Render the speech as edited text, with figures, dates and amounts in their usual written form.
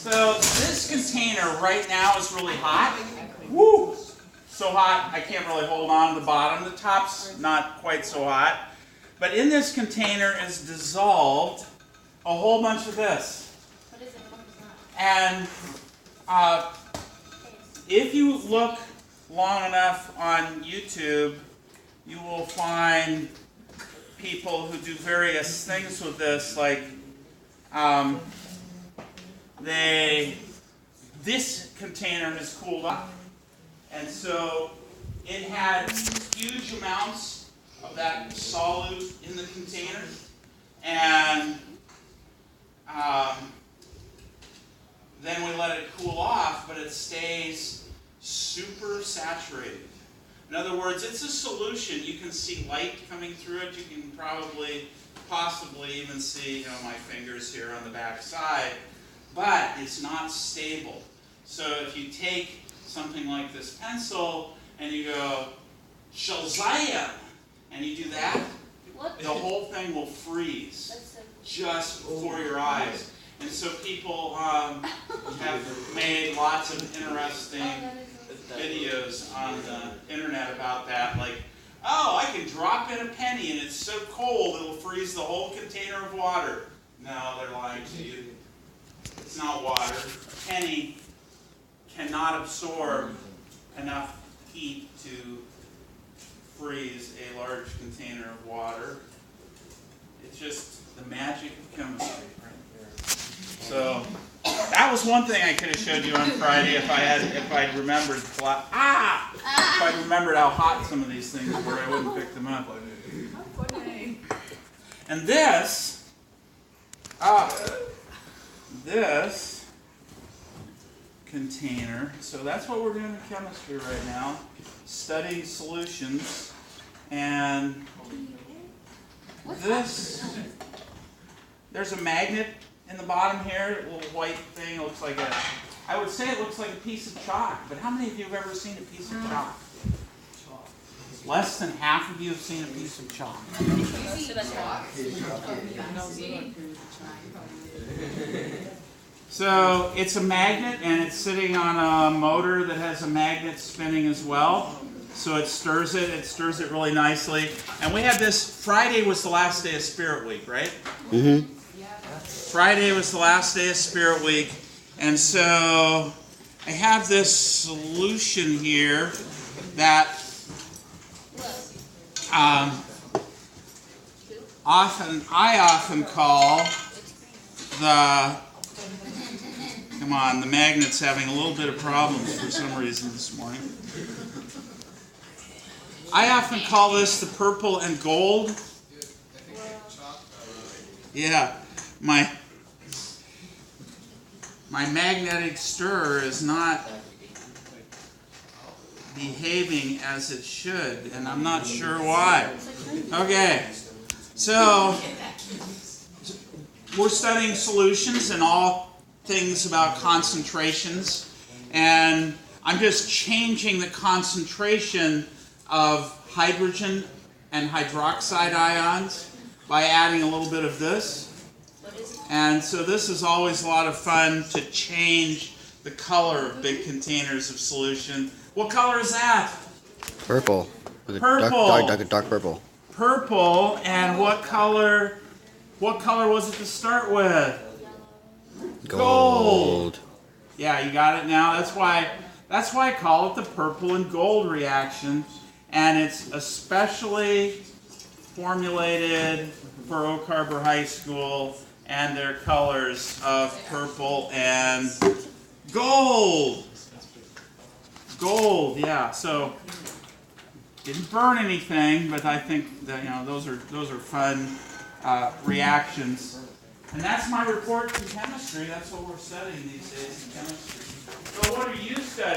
So this container right now is really hot. Woo! So hot I can't really hold on to the bottom. The top's not quite so hot. But in this container is dissolved a whole bunch of this. What is it? And if you look long enough on YouTube, you will find people who do various things with this, like this container has cooled off, and so it had huge amounts of that solute in the container, and then we let it cool off, but it stays super saturated. In other words, it's a solution. You can see light coming through it. You can possibly even see, my fingers here on the back side, but it's not stable. So if you take something like this pencil and you go, Shazam, and you do that, the whole thing will freeze just before your eyes. And so people have made lots of interesting videos on the internet about that, like, oh, I can drop in a penny and it's so cold it'll freeze the whole container of water. No, they're lying to you. It's not water. A penny cannot absorb enough heat to freeze a large container of water. It's just the magic of chemistry right there. So that was one thing I could have showed you on Friday if I'd remembered. If I remembered how hot some of these things were, I wouldn't pick them up. And this container. So that's what we're doing in chemistry right now, studying solutions. And there's a magnet in the bottom here, a little white thing. It looks like I would say it looks like a piece of chalk, but how many of you have ever seen a piece of chalk? Less than half of you have seen a piece of chalk. So it's a magnet, and it's sitting on a motor that has a magnet spinning as well. So it stirs it really nicely. And we had this, Friday was the last day of Spirit Week, right? Mm-hmm. Friday was the last day of Spirit Week. And so I have this solution here that I often call the magnet's having a little bit of problems for some reason this morning. I often call this the purple and gold. Yeah, my magnetic stirrer is not behaving as it should, and I'm not sure why. Okay, so we're studying solutions and all things about concentrations, and I'm just changing the concentration of hydrogen and hydroxide ions by adding a little bit of this. And so this is always a lot of fun to change the color of big containers of solution. What color is that? Purple. Purple. Dark purple. Purple, and what color was it to start with? Gold. Yeah, you got it now. That's why I call it the purple and gold reaction, and it's especially formulated for Oak Harbor High School and their colors of purple and gold. Gold, yeah. So didn't burn anything, but I think that those are fun reactions. And that's my report in chemistry. That's what we're studying these days in chemistry. So what are you studying?